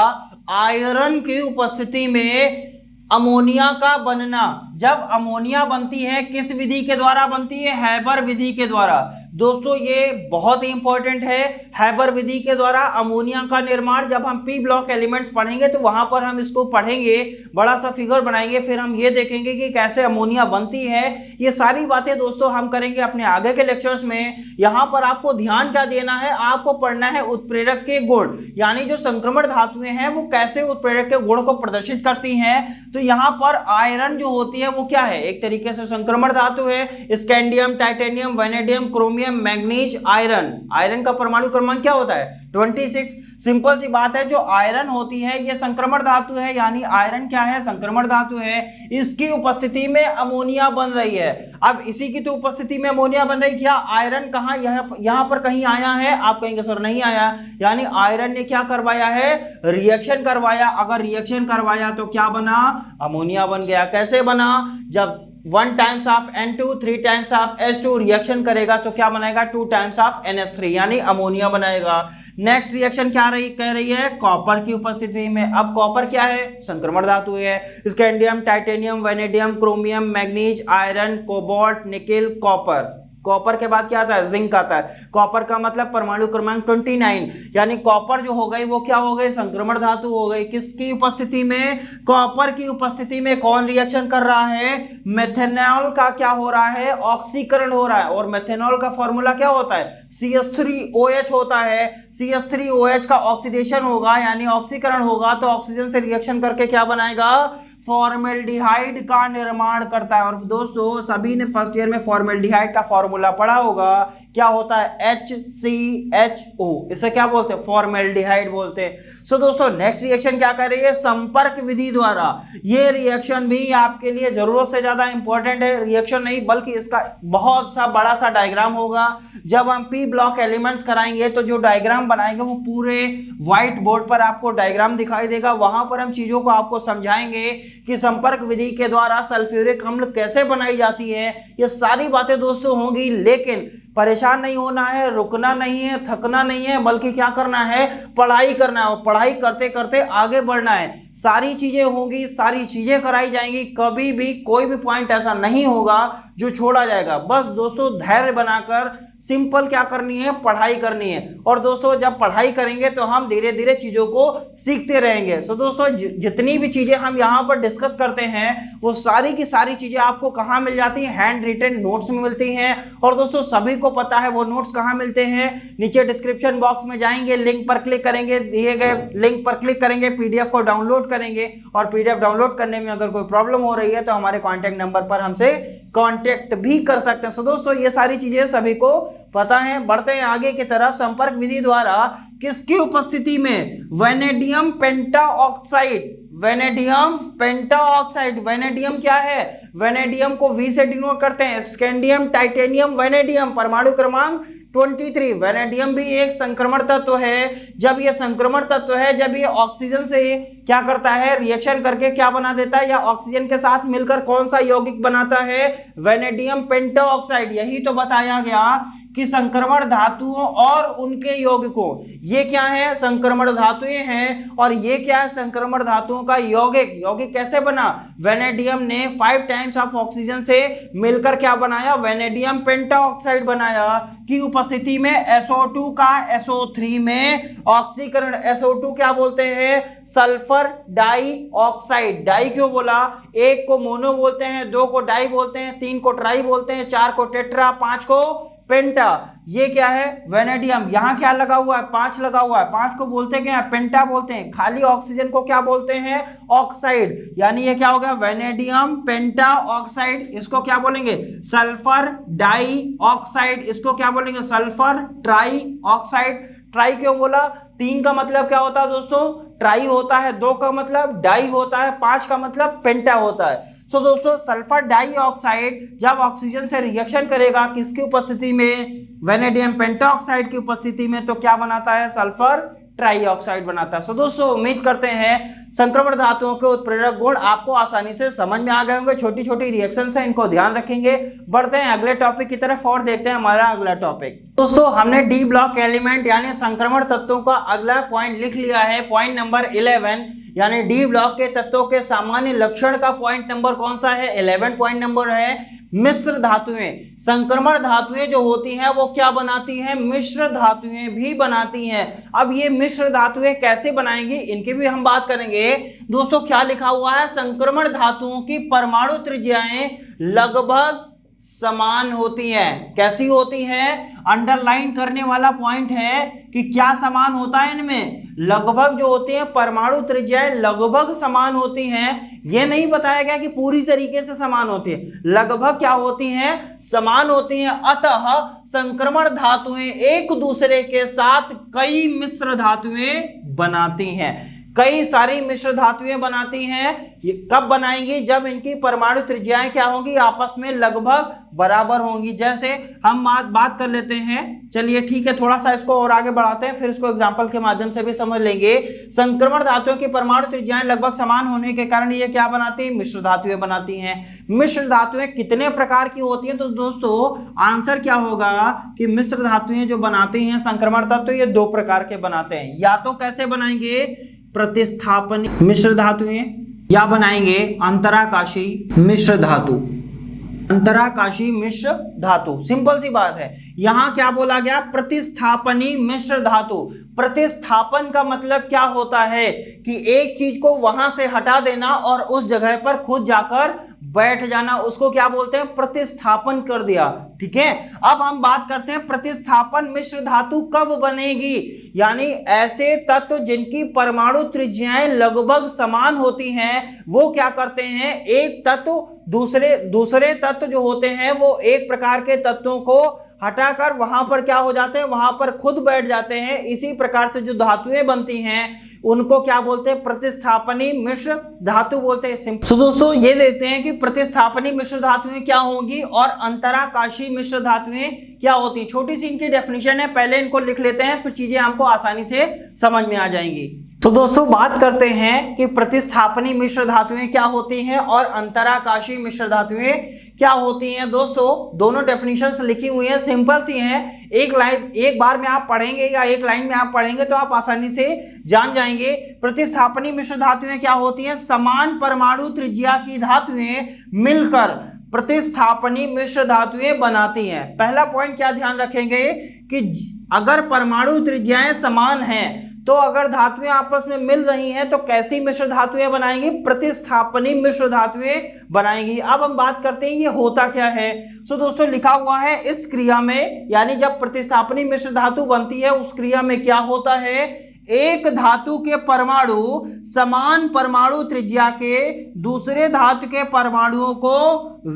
आयरन की उपस्थिति में अमोनिया का बनना। जब अमोनिया बनती है किस विधि के द्वारा बनती है, हैबर विधि के द्वारा। दोस्तों ये बहुत ही इंपॉर्टेंट है, हैबर विधि के द्वारा अमोनिया का निर्माण। जब हम पी ब्लॉक एलिमेंट्स पढ़ेंगे तो वहां पर हम इसको पढ़ेंगे, बड़ा सा फिगर बनाएंगे, फिर हम ये देखेंगे कि कैसे अमोनिया बनती है। ये सारी बातें दोस्तों हम करेंगे अपने आगे के लेक्चर्स में। यहाँ पर आपको ध्यान क्या देना है, आपको पढ़ना है उत्प्रेरक के गुण, यानी जो संक्रमण धातुएं हैं वो कैसे उत्प्रेरक के गुण को प्रदर्शित करती हैं। तो यहाँ पर आयरन जो होती है वो क्या है, एक तरीके से संक्रमण धातु है। Scandium, titanium, vanadium, chromium, manganese, iron. Iron का परमाणु क्रमांक क्या होता है, 26। सिंपल सी बात है, जो आयरन होती है ये संक्रमण धातु है, यानी आयरन क्या है, संक्रमण धातु है। इसकी उपस्थिति में अमोनिया बन रही है। अब इसी की तो उपस्थिति में अमोनिया बन रही, क्या आयरन कहाँ, यहाँ पर कहीं आया है, आप कहेंगे सर नहीं आया, यानी आयरन ने क्या करवाया है, रिएक्शन करवाया। अगर रिएक्शन करवाया तो क्या बना, अमोनिया बन गया। कैसे बना, जब 1 times of N2 3 times of H2 reaction करेगा तो क्या बनाएगा, 2 टाइम्स ऑफ NH3 यानी अमोनिया बनाएगा। नेक्स्ट रिएक्शन क्या कह रही है, कॉपर की उपस्थिति में। अब कॉपर क्या है, संक्रमण धातु है। Scandium, titanium, vanadium, chromium, manganese, iron, cobalt, nickel, copper. Copper के बाद क्या आता है, जिंक आता है। कॉपर का मतलब परमाणु क्रमांक 29, यानी कॉपर जो हो गई वो क्या हो गई, संक्रमण धातु हो गई। किसकी उपस्थिति में, कॉपर की उपस्थिति में। कौन रिएक्शन कर रहा है, मेथेनॉल का क्या हो रहा है, ऑक्सीकरण हो रहा है। और मेथेनॉल का फॉर्मूला क्या होता है, CH3OH होता है। CH3OH का ऑक्सीडेशन होगा यानी ऑक्सीकरण होगा तो ऑक्सीजन से रिएक्शन करके क्या बनाएगा, फॉर्मेल्डिहाइड का निर्माण करता है। और दोस्तों सभी ने फर्स्ट ईयर में फॉर्मेल्डिहाइड का फॉर्मूला पढ़ा होगा, क्या होता है, HCHO। इसे क्या बोलते हैं, फॉर्मेल्डिहाइड बोलते हैं। सो दोस्तों नेक्स्ट रिएक्शन क्या कर रही है, संपर्क विधि द्वारा। ये रिएक्शन भी आपके लिए जरूरत से ज्यादा इंपॉर्टेंट है, रिएक्शन नहीं बल्कि इसका बहुत सा बड़ा सा डायग्राम होगा। जब हम पी ब्लॉक एलिमेंट्स कराएंगे तो जो डायग्राम बनाएंगे वो पूरे व्हाइट बोर्ड पर आपको डायग्राम दिखाई देगा। वहां पर हम चीजों को आपको समझाएंगे कि संपर्क विधि के द्वारा सल्फ्यूरिक अम्ल कैसे बनाई जाती है। ये सारी बातें दोस्तों होंगी, लेकिन परेशान नहीं होना है, रुकना नहीं है, थकना नहीं है, बल्कि क्या करना है, पढ़ाई करना है। और पढ़ाई करते करते आगे बढ़ना है। सारी चीजें होंगी, सारी चीजें कराई जाएंगी, कभी भी कोई भी पॉइंट ऐसा नहीं होगा जो छोड़ा जाएगा। बस दोस्तों धैर्य बनाकर सिंपल क्या करनी है, पढ़ाई करनी है। और दोस्तों जब पढ़ाई करेंगे तो हम धीरे धीरे चीजों को सीखते रहेंगे। सो दोस्तों जितनी भी चीजें हम यहाँ पर डिस्कस करते हैं वो सारी की सारी चीजें आपको कहाँ मिल जाती हैं, हैंड रिटन नोट्स में मिलती हैं। और दोस्तों सभी को पता है वो नोट्स कहाँ मिलते हैं, नीचे डिस्क्रिप्शन बॉक्स में जाएंगे, लिंक पर क्लिक करेंगे, दिए गए लिंक पर क्लिक करेंगे, PDF को डाउनलोड करेंगे। और PDF डाउनलोड करने में अगर कोई प्रॉब्लम हो रही है तो हमारे कॉन्टैक्ट नंबर पर हमसे कॉन्टैक्ट भी कर सकते हैं। सो दोस्तों ये सारी चीजें सभी को पता है। बढ़ते हैं आगे की तरफ। संपर्क विधि द्वारा किसकी उपस्थिति में, vanadium pentoxide. Vanadium pentoxide, vanadium क्या है, वैनेडियम को V से डिनोट करते हैं। स्कैंडियम, टाइटेनियम, वैनेडियम, परमाणु क्रमांक 23। वैनेडियम भी एक संक्रमण तत्व है। जब ये संक्रमण तत्व है, जब ये ऑक्सीजन से क्या करता है, रिएक्शन करके क्या बना देता है, या ऑक्सीजन के साथ मिलकर कौन सा यौगिक बनाता है, वैनेडियम पेंटाऑक्साइड। यही तो बताया गया कि संक्रमण धातुओं और उनके यौगिकों, ये क्या है, संक्रमण धातुएं हैं। और ये क्या है, संक्रमण धातुओं का यौगिक। यौगिक कैसे बना, वैनेडियम ने 5 टाइम्स ऑफ ऑक्सीजन से मिलकर क्या बनाया, वैनेडियम पेंटाऑक्साइड बनाया। की उपस्थिति में SO2 का SO3 में ऑक्सीकरण। SO2 क्या बोलते हैं, सल्फर डाइऑक्साइड। डाई क्यों बोला, 1 को मोनो बोलते हैं, 2 को डाई बोलते हैं, 3 को ट्राई बोलते हैं, 4 को टेट्रा, 5 को पेंटा, ये क्या है वेनेडियम, यहाँ क्या लगा हुआ है 5 लगा हुआ है, 5 को बोलते क्या है पेंटा बोलते हैं। खाली ऑक्सीजन को क्या बोलते हैं ऑक्साइड, यानी ये क्या हो गया वेनेडियम पेंटा ऑक्साइड, इसको क्या बोलेंगे सल्फर डाई ऑक्साइड, इसको क्या बोलेंगे सल्फर ट्राई ऑक्साइड। ट्राई क्यों बोला, 3 का मतलब क्या होता है दोस्तों ट्राई होता है, 2 का मतलब डाई होता है, 5 का मतलब पेंटा होता है। सो दोस्तों सल्फर डाई ऑक्साइड जब ऑक्सीजन से रिएक्शन करेगा किसकी उपस्थिति में, वेनेडियम पेंटाऑक्साइड की उपस्थिति में, तो क्या बनाता है सल्फर ट्राई ऑक्साइड बनाता है। सो दोस्तों उम्मीद करते हैं संक्रमण धातुओं के उत्प्रेरक गुण आपको आसानी से समझ में आ गए होंगे। छोटी छोटी रिएक्शन है, इनको ध्यान रखेंगे। बढ़ते हैं अगले टॉपिक की तरफ और देखते हैं हमारा अगला टॉपिक। दोस्तों हमने डी ब्लॉक एलिमेंट यानी संक्रमण तत्वों का अगला पॉइंट लिख लिया है, पॉइंट नंबर 11, यानी डी ब्लॉक के तत्वों के सामान्य लक्षण का पॉइंट नंबर कौन सा है 11 पॉइंट नंबर है मिश्र धातुएं। संक्रमण धातुएं जो होती हैं वो क्या बनाती हैं मिश्र धातुएं भी बनाती हैं। अब ये मिश्र धातुएं कैसे बनाएंगी इनकी भी हम बात करेंगे। दोस्तों क्या लिखा हुआ है संक्रमण धातुओं की परमाणु त्रिज्याएं लगभग समान होती हैं। कैसी होती हैं, अंडरलाइन करने वाला पॉइंट है कि क्या समान होता है इनमें, लगभग जो होती हैं परमाणु त्रिज्याएं लगभग समान होती हैं। ये नहीं बताया गया कि पूरी तरीके से समान होती है, लगभग क्या होती हैं समान होती हैं। अतः संक्रमण धातुएं एक दूसरे के साथ कई मिश्र धातुएं बनाती हैं, कई सारी मिश्र धातुएं बनाती हैं। ये कब बनाएंगी, जब इनकी परमाणु त्रिज्याएं क्या होंगी आपस में लगभग बराबर होंगी। जैसे हम बात कर लेते हैं, चलिए ठीक है थोड़ा सा इसको और आगे बढ़ाते हैं, फिर इसको एग्जांपल के माध्यम से भी समझ लेंगे। संक्रमण धातुओं की परमाणु त्रिज्याएं लगभग समान होने के कारण ये क्या बनाती है मिश्र धातुएं बनाती हैं। मिश्र धातुएं कितने प्रकार की होती हैं, तो दोस्तों आंसर क्या होगा कि मिश्र धातुएं जो बनाती हैं संक्रमण तत्व ये 2 प्रकार के बनाते हैं। या तो कैसे बनाएंगे प्रतिस्थापन मिश्र धातुएं, या बनाएंगे अंतराकाशी मिश्र धातु, अंतराकाशी मिश्र धातु। सिंपल सी बात है, यहां क्या बोला गया प्रतिस्थापनी मिश्र धातु। प्रतिस्थापन का मतलब क्या होता है कि एक चीज को वहां से हटा देना और उस जगह पर खुद जाकर बैठ जाना, उसको क्या बोलते हैं प्रतिस्थापन कर दिया। ठीक है, अब हम बात करते हैं प्रतिस्थापन मिश्र धातु कब बनेगी, यानी ऐसे तत्व जिनकी परमाणु त्रिज्याएं लगभग समान होती हैं वो क्या करते हैं एक तत्व दूसरे तत्व जो होते हैं वो एक प्रकार के तत्वों को हटाकर वहां पर क्या हो जाते हैं वहां पर खुद बैठ जाते हैं। इसी प्रकार से जो धातुएं बनती हैं उनको क्या बोलते हैं प्रतिस्थापनी मिश्र धातु बोलते हैं। तो दोस्तों ये देखते हैं कि प्रतिस्थापनी मिश्र धातुएं क्या होंगी और अंतराकाशी मिश्र धातुएं क्या होती हैं। छोटी सी इनकी डेफिनेशन है, पहले इनको लिख लेते हैं फिर चीजें हमको आसानी से समझ में आ जाएंगी। तो दोस्तों बात करते हैं कि प्रतिस्थापनी मिश्र धातुएं क्या होती हैं और अंतराकाशी मिश्र धातुएं क्या होती हैं। दोस्तों दोनों डेफिनेशंस लिखी हुई हैं, सिंपल सी हैं, एक बार में आप पढ़ेंगे या एक लाइन में आप पढ़ेंगे तो आप आसानी से जान जाएंगे। प्रतिस्थापनी मिश्र धातुएं क्या होती हैं, समान परमाणु त्रिज्या की धातुएं मिलकर प्रतिस्थापनी मिश्र धातुएं बनाती हैं। पहला पॉइंट क्या ध्यान रखेंगे कि अगर परमाणु त्रिज्याएं समान हैं तो अगर धातुएं आपस में मिल रही हैं तो कैसी मिश्र धातुएं बनाएंगी प्रतिस्थापनी मिश्र धातुएं बनाएंगी। अब हम बात करते हैं ये होता क्या है। सो दोस्तों लिखा हुआ है इस क्रिया में, यानी जब प्रतिस्थापनी मिश्र धातु बनती है उस क्रिया में क्या होता है, एक धातु के परमाणु समान परमाणु त्रिज्या के दूसरे धातु के परमाणुओं को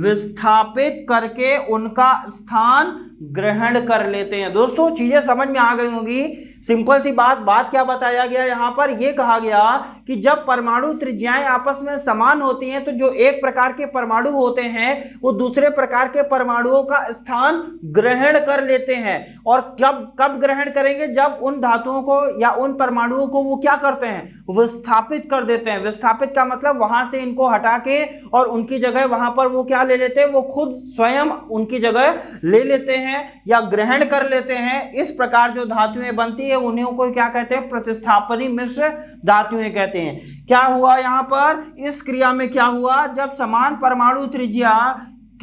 विस्थापित करके उनका स्थान ग्रहण कर लेते हैं। दोस्तों चीजें समझ में आ गई होंगी, सिंपल सी बात क्या बताया गया यहाँ पर, यह कहा गया कि जब परमाणु त्रिज्याएं आपस में समान होती हैं तो जो एक प्रकार के परमाणु होते हैं वो दूसरे प्रकार के परमाणुओं का स्थान ग्रहण कर लेते हैं। और कब ग्रहण करेंगे, जब उन धातुओं को या उन परमाणुओं को वो क्या करते हैं विस्थापित कर देते हैं। विस्थापित का मतलब वहां से इनको हटा के और उनकी जगह वहां पर वो क्या ले लेते हैं, वो खुद स्वयं उनकी जगह ले लेते हैं या ग्रहण कर लेते हैं। इस प्रकार जो धातुएं बनती है उन्हें को क्या कहते हैं प्रतिस्थापनी मिश्र धातुएं कहते हैं। क्या हुआ यहाँ पर इस क्रिया में, क्या हुआ जब समान परमाणु त्रिज्या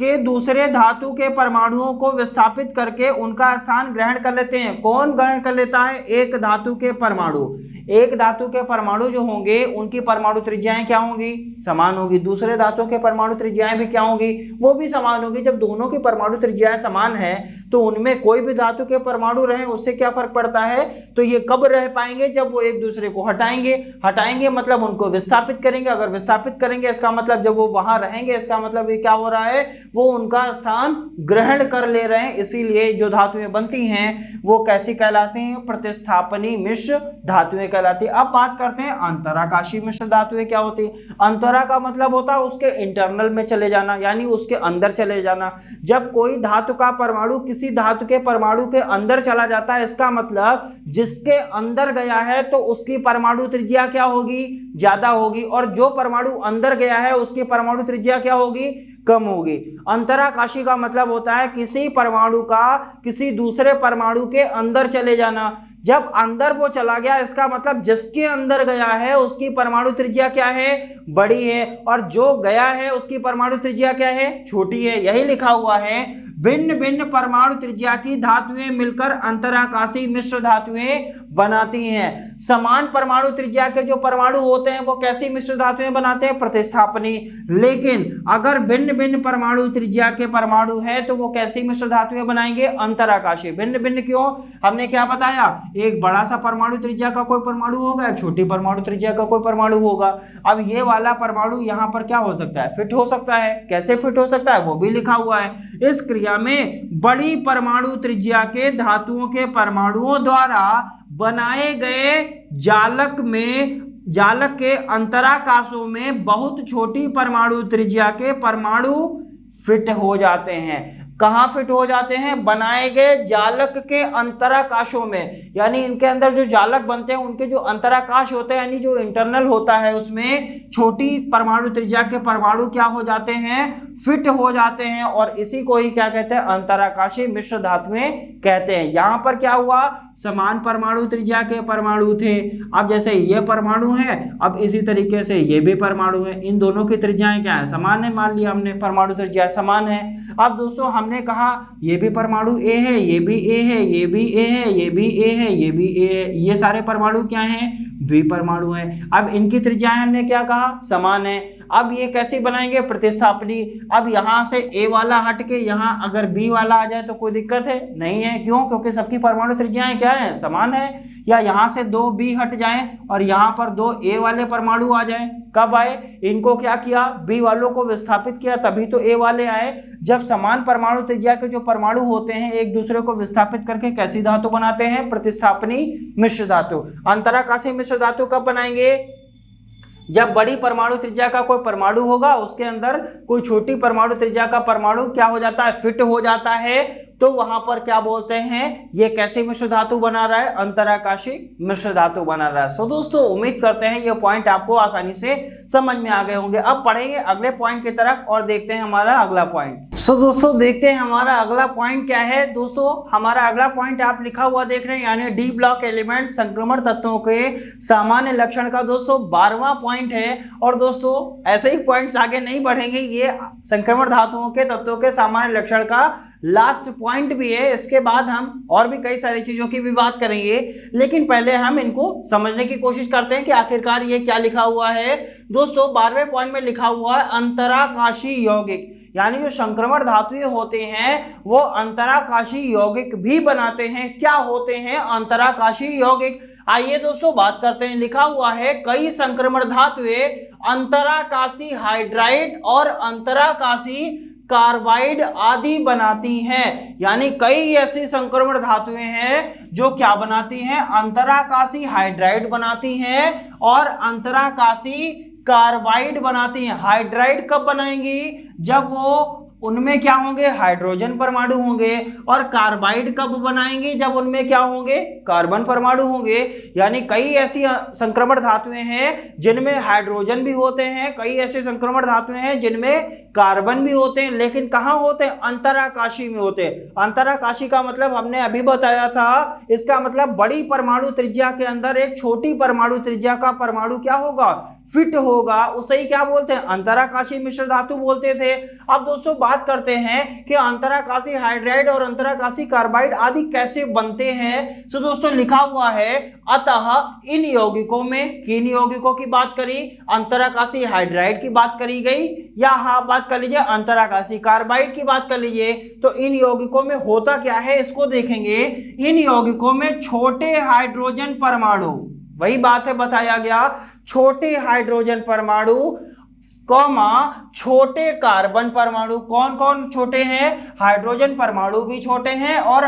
के दूसरे धातु के परमाणुओं को विस्थापित करके उनका स्थान ग्रहण कर लेते हैं। कौन ग्रहण कर लेता है? एक धातु के परमाणु। एक धातु के परमाणु जो होंगे उनकी परमाणु त्रिज्याएं क्या होंगी? समान होगी। दूसरे धातु के परमाणु त्रिज्याएं भी क्या होंगी? वो भी समान होगी। जब दोनों की परमाणु त्रिज्याएं समान है तो उनमें कोई भी धातु के परमाणु रहे उससे क्या फर्क पड़ता है? तो ये कब रह पाएंगे? जब वो एक दूसरे को हटाएंगे मतलब उनको विस्थापित करेंगे। अगर विस्थापित करेंगे इसका मतलब जब वो वहां रहेंगे, इसका मतलब ये क्या हो रहा है? वो उनका स्थान ग्रहण कर ले रहे हैं। इसीलिए जो धातुएं बनती हैं वो कैसी कहलाती हैं? प्रतिस्थापनी मिश्र धातुएं कहलाती है। अब बात करते हैं अंतराकाशी मिश्र धातुएं क्या होती है। अंतरा का मतलब होता है उसके इंटरनल में चले जाना, यानी उसके अंदर चले जाना। जब कोई धातु का परमाणु किसी धातु के परमाणु के अंदर चला जाता है, इसका मतलब जिसके अंदर गया है तो उसकी परमाणु त्रिज्या क्या होगी? ज्यादा होगी। और जो परमाणु अंदर गया है उसकी परमाणु त्रिज्या क्या होगी? कम होगी। अंतराकाशी का मतलब होता है किसी परमाणु का किसी दूसरे परमाणु के अंदर चले जाना। जब अंदर वो चला गया इसका मतलब जिसके अंदर गया है उसकी परमाणु त्रिज्या क्या है? बड़ी है। और जो गया है उसकी परमाणु त्रिज्या क्या है? छोटी है। यही लिखा हुआ है भिन्न भिन्न परमाणु त्रिज्या की धातुएं मिलकर अंतराकाशी मिश्र धातुएं बनाती हैं। समान परमाणु त्रिज्या के जो परमाणु होते हैं वो कैसी मिश्र धातुएं बनाते हैं? प्रतिस्थापनी। लेकिन अगर भिन्न भिन्न परमाणु त्रिज्या के परमाणु है तो वो कैसी मिश्र धातुएं बनाएंगे? अंतराकाशी। भिन्न भिन्न क्यों? हमने क्या बताया? एक बड़ा सा परमाणु त्रिज्या का कोई परमाणु होगा, छोटी परमाणु त्रिज्या का कोई परमाणु होगा। अब ये वाला परमाणु यहाँ पर क्या हो सकता है? फिट हो सकता है। कैसे फिट हो सकता है वो भी लिखा हुआ है। इस क्रिया में बड़ी परमाणु त्रिज्या के धातुओं के परमाणुओं द्वारा बनाए गए जालक के अंतराकाशों में बहुत छोटी परमाणु त्रिज्या के परमाणु फिट हो जाते हैं। कहाँ फिट हो जाते हैं? बनाए गए जालक के अंतराकाशों में, यानी इनके अंदर जो जालक बनते हैं उनके जो अंतराकाश होते हैं यानी जो इंटरनल होता है उसमें छोटी परमाणु त्रिज्या के परमाणु क्या हो जाते हैं? फिट हो जाते हैं। और इसी को ही क्या कहते हैं? अंतराकाशी मिश्र धातुएं कहते हैं। यहाँ पर क्या हुआ? समान परमाणु त्रिज्या के परमाणु थे। अब जैसे ये परमाणु है, अब इसी तरीके से ये भी परमाणु है। इन दोनों की त्रिज्याएं क्या है? समान है। मान लिया हमने परमाणु त्रिज्या समान है। अब दोस्तों हमने कहा ये भी परमाणु ए है, ये भी ए है, ये भी ए है, ये भी ए है, ये भी ए है। ये सारे परमाणु क्या हैं? द्विपरमाणु हैं। अब इनकी त्रिज्याएं हमने क्या कहा? समान है। अब ये कैसे बनाएंगे? प्रतिस्थापनी। अब यहाँ से ए वाला हट के यहाँ अगर बी वाला आ जाए तो कोई दिक्कत है? नहीं है। क्यों? क्योंकि सबकी परमाणु त्रिज्याएं क्या है? समान है। या यहाँ से दो बी हट जाएं और यहाँ पर दो ए वाले परमाणु आ जाएं। कब आए? इनको क्या किया? बी वालों को विस्थापित किया तभी तो ए वाले आए। जब समान परमाणु त्रिज्या के जो परमाणु होते हैं एक दूसरे को विस्थापित करके कैसी धातु बनाते हैं? प्रतिस्थापनी मिश्र धातु। अंतराकाशी मिश्र धातु कब बनाएंगे? जब बड़ी परमाणु त्रिज्या का कोई परमाणु होगा उसके अंदर कोई छोटी परमाणु त्रिज्या का परमाणु क्या हो जाता है? फिट हो जाता है। तो वहां पर क्या बोलते हैं? ये कैसे मिश्र धातु बना रहा है? अंतराकाशी मिश्र धातु बना रहा है। सो दोस्तों उम्मीद करते हैं ये पॉइंट आपको आसानी से समझ में आ गए होंगे। अब पढ़ेंगे अगले पॉइंट की तरफ और देखते हैं हमारा अगला पॉइंट। सो दोस्तों देखते हैं हमारा अगला पॉइंट क्या है। दोस्तों हमारा अगला पॉइंट आप लिखा हुआ देख रहे हैं, यानी डी ब्लॉक एलिमेंट संक्रमण तत्वों के सामान्य लक्षण का दोस्तों 12वां पॉइंट है। और दोस्तों ऐसे ही पॉइंट्स आगे नहीं बढ़ेंगे, ये संक्रमण धातुओं के तत्वों के सामान्य लक्षण का लास्ट पॉइंट भी है। इसके बाद हम और भी कई सारी चीजों की भी बात करेंगे, लेकिन पहले हम इनको समझने की कोशिश करते हैं कि आखिरकार ये क्या लिखा हुआ है। दोस्तों 12वें पॉइंट में लिखा हुआ है अंतराकाशी यौगिक, यानी जो संक्रमण धातुएं होते हैं वो अंतराकाशी यौगिक भी बनाते हैं। क्या होते हैं अंतराकाशी यौगिक? आइए दोस्तों बात करते हैं। लिखा हुआ है कई संक्रमण धातुएं अंतराकाशी हाइड्राइड और अंतराकाशी कार्बाइड आदि बनाती हैं। यानी कई ऐसी संक्रमण धातुएं हैं जो क्या बनाती हैं? अंतराकाशी हाइड्राइड बनाती हैं और अंतराकाशी कार्बाइड बनाती हैं। हाइड्राइड कब बनाएंगी? जब वो उनमें क्या होंगे? हाइड्रोजन परमाणु होंगे। और कार्बाइड कब बनाएंगे? जब उनमें क्या होंगे? कार्बन परमाणु होंगे। यानी कई ऐसी संक्रमण धातुएं हैं जिनमें हाइड्रोजन भी होते हैं, कई ऐसे संक्रमण धातुएं हैं जिनमें कार्बन भी होते हैं, लेकिन कहाँ होते हैं? अंतराकाशी में होते हैं। अंतराकाशी का मतलब हमने अभी बताया था, इसका मतलब बड़ी परमाणु त्रिज्या के अंदर एक छोटी परमाणु त्रिज्या का परमाणु क्या होगा? फिट होगा। उसे ही क्या बोलते हैं? अंतराकाशी मिश्र धातु बोलते थे। अब दोस्तों बात बात करते हैं कि अंतराकाशीय हाइड्राइड और अंतराकाशीय कार्बाइड आदि कैसे बनते हैं। सो दोस्तों लिखा हुआ है, अतः इन यौगिकों में किन यौगिकों की बात करी, अंतराकाशीय हाइड्राइड की बात करी गई, या हाँ बात कर लीजिए अंतराकाशीय कार्बाइड की बात कर लीजिए। तो इन यौगिकों में होता क्या है इसको देखेंगे। इन यौगिकों में छोटे हाइड्रोजन परमाणु, वही बात है बताया गया, छोटे हाइड्रोजन परमाणु कॉमा छोटे कार्बन परमाणु। कौन कौन छोटे हैं, हाइड्रोजन परमाणु भी छोटे हैं और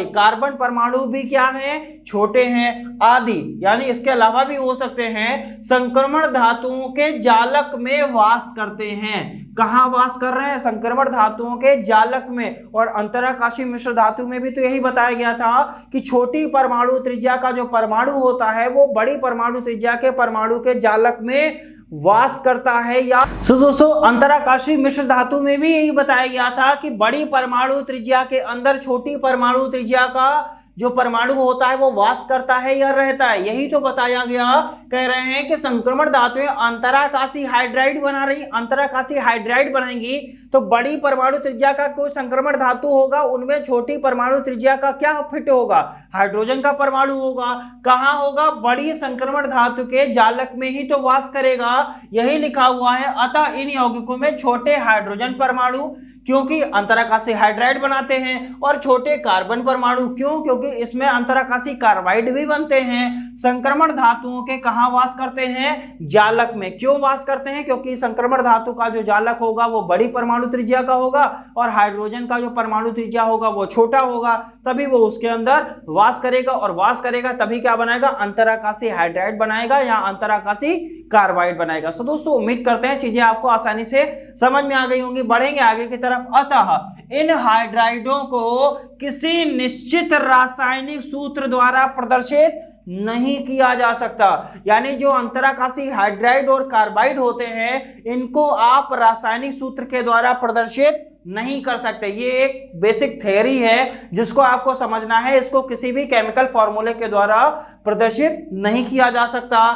कार्बन परमाणु भी क्या हैं, छोटे हैं आदि। यानी इसके अलावा भी हो सकते हैं, संक्रमण धातुओं के जालक में वास करते हैं। कहां वास कर रहे हैं, संक्रमण धातुओं के जालक में। और अंतराकाशीय मिश्र धातु में भी तो यही बताया गया था कि छोटी परमाणु त्रिज्या का जो परमाणु होता है वो बड़ी परमाणु त्रिज्या के परमाणु के जालक में वास करता है। या दोस्तों अंतराकाशीय मिश्र धातु में भी यही बताया गया था कि बड़ी परमाणु त्रिज्या के अंदर छोटी परमाणु त्रिज्या का जो परमाणु होता है वो वास करता है या रहता है, यही तो बताया गया। कह रहे हैं कि संक्रमण धातुएं अंतराकाशीय हाइड्राइड बना रही, अंतराकाशीय हाइड्राइड बनाएंगी तो बड़ी परमाणु त्रिज्या का कोई संक्रमण धातु होगा, उनमें छोटी परमाणु त्रिज्या का क्या फिट होगा, हाइड्रोजन का परमाणु होगा। कहां होगा, बड़ी संक्रमण धातु के जालक में ही तो वास करेगा, यही लिखा हुआ है। अतः इन यौगिकों में छोटे हाइड्रोजन परमाणु, क्योंकि अंतराकाशीय हाइड्राइड बनाते हैं, और छोटे कार्बन परमाणु, क्यों, क्योंकि इसमें अंतराकाशीय कार्बाइड भी बनते हैं। संक्रमण धातुओं के कहां वास करते हैं, जालक में। क्यों वास करते हैं, क्योंकि संक्रमण धातु का जो जालक होगा वो बड़ी परमाणु त्रिज्या का होगा और हाइड्रोजन का जो परमाणु त्रिज्या होगा वो छोटा होगा, तभी वो उसके अंदर वास करेगा, और वास करेगा तभी क्या बनाएगा, अंतराकाशीय हाइड्राइड बनाएगा या अंतराकाशीय कार्बाइड बनाएगा। सो दोस्तों उम्मीद करते हैं चीजें आपको आसानी से समझ में आ गई होंगी। बढ़ेंगे आगे की तरफ। अतः इन हाइड्राइडों को किसी निश्चित रासायनिक सूत्र द्वारा प्रदर्शित नहीं किया जा सकता। यानी जो अंतराकाशीय हाइड्राइड और कार्बाइड होते हैं इनको आप रासायनिक सूत्र के द्वारा प्रदर्शित नहीं कर सकते। ये एक बेसिक थ्योरी है जिसको आपको समझना है। इसको किसी भी केमिकल फॉर्मूले के द्वारा प्रदर्शित नहीं किया जा सकता,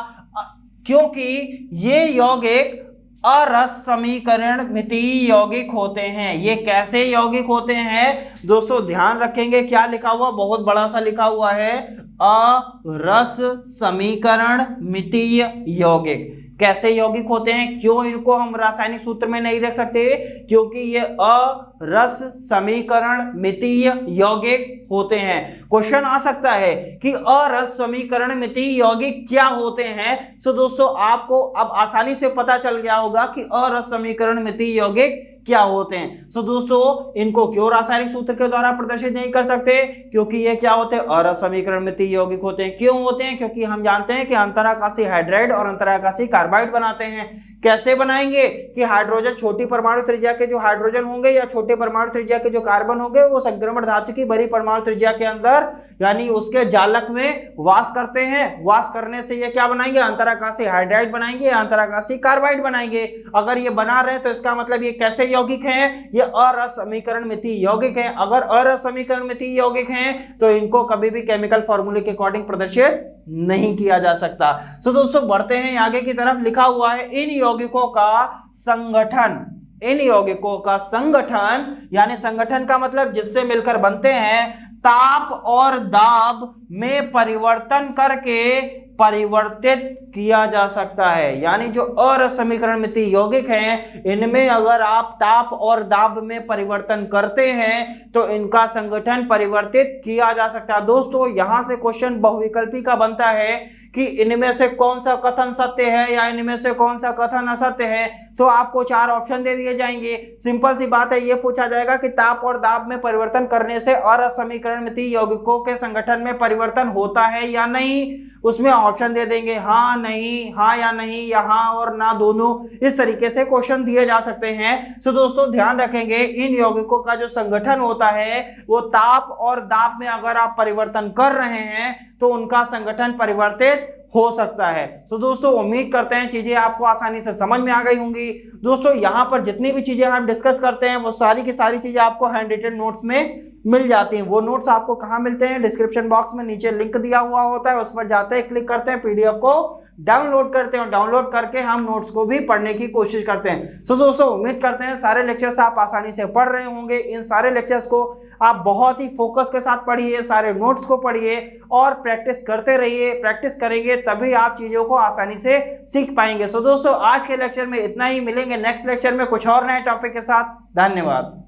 क्योंकि ये यौगिक अरस समीकरण मितीय यौगिक होते हैं। ये कैसे यौगिक होते हैं दोस्तों, ध्यान रखेंगे। क्या लिखा हुआ, बहुत बड़ा सा लिखा हुआ है, अरस समीकरण मितीय यौगिक। कैसे यौगिक होते हैं, क्यों इनको हम रासायनिक सूत्र में नहीं रख सकते, क्योंकि ये अरस समीकरण मितीय यौगिक होते हैं। क्वेश्चन आ सकता है कि अरस समीकरण मितीय यौगिक क्या होते हैं। सो दोस्तों आपको अब आसानी से पता चल गया होगा कि अरस समीकरण मितीय यौगिक क्या होते हैं। सो दोस्तों इनको क्यों रासायनिक सूत्र के द्वारा प्रदर्शित नहीं कर सकते, क्योंकि ये क्या होते हैं, अरस समीकरण मितीय यौगिक होते हैं। क्यों होते हैं, क्योंकि हम जानते हैं कि अंतराकाशीय हाइड्राइड और अंतराकाशीय कार्बाइड बनाते हैं। कैसे बनाएंगे कि हाइड्रोजन, छोटी परमाणु त्रिज्या के जो हाइड्रोजन होंगे या छोटे परमाणु त्रिज्या के जो कार्बन होंगे वो संक्रमण धातु की बड़ी परमाणु त्रिज्या के अंदर यानी उसके जालक में वास करते हैं। वास करने से ये क्या बनाएंगे, अंतराकाशीय हाइड्राइड बनाएंगे, अंतराकाशीय कार्बाइड बनाएंगे। अगर ये बना रहे तो इसका मतलब ये कैसे यौगिक हैं, ये अरस समीकरण मितीय यौगिक हैं। अगर अरस समीकरण मितीय यौगिक हैं तो इनको कभी भी केमिकल फॉर्मूले के अकॉर्डिंग प्रदर्शित नहीं किया जा सकता। सो दोस्तों बढ़ते हैं आगे की तरफ। लिखा हुआ है इन यौगिकों का संगठन। इन यौगिकों का संगठन यानी संगठन का मतलब जिससे मिलकर बनते हैं, ताप और दाब में परिवर्तन करके परिवर्तित किया जा सकता है। यानी जो अरस समीकरण मितीय यौगिक हैं इनमें अगर आप ताप और दाब में परिवर्तन करते हैं तो इनका संगठन परिवर्तित किया जा सकता है। दोस्तों यहां से क्वेश्चन बहुविकल्पी का बनता है कि इनमें से कौन सा कथन सत्य है या इनमें से कौन सा कथन असत्य है। तो आपको 4 ऑप्शन दे दिए जाएंगे। सिंपल सी बात है, ये पूछा जाएगा कि ताप और दाब में परिवर्तन करने से अरस समीकरण मितीय यौगिकों के संगठन में परिवर्तन होता है या नहीं। उसमें ऑप्शन दे देंगे हाँ, नहीं, हाँ या नहीं, या हाँ और ना दोनों। इस तरीके से क्वेश्चन दिए जा सकते हैं। सो दोस्तों ध्यान रखेंगे इन यौगिकों का जो संगठन होता है वो ताप और दाब में अगर आप परिवर्तन कर रहे हैं तो उनका संगठन परिवर्तित हो सकता है। तो दोस्तों उम्मीद करते हैं चीजें आपको आसानी से समझ में आ गई होंगी। दोस्तों यहाँ पर जितनी भी चीजें हम डिस्कस करते हैं वो सारी की सारी चीजें आपको हैंड रिटन नोट्स में मिल जाती हैं। वो नोट्स आपको कहाँ मिलते हैं, डिस्क्रिप्शन बॉक्स में नीचे लिंक दिया हुआ होता है, उस पर जाते हैं, क्लिक करते हैं, पीडीएफ को डाउनलोड करते हैं, डाउनलोड करके हम नोट्स को भी पढ़ने की कोशिश करते हैं। सो दोस्तों उम्मीद करते हैं सारे लेक्चर्स आप आसानी से पढ़ रहे होंगे। इन सारे लेक्चर्स को आप बहुत ही फोकस के साथ पढ़िए, सारे नोट्स को पढ़िए और प्रैक्टिस करते रहिए। प्रैक्टिस करेंगे तभी आप चीज़ों को आसानी से सीख पाएंगे। सो दोस्तों आज के लेक्चर में इतना ही, मिलेंगे नेक्स्ट लेक्चर में कुछ और नए टॉपिक के साथ। धन्यवाद।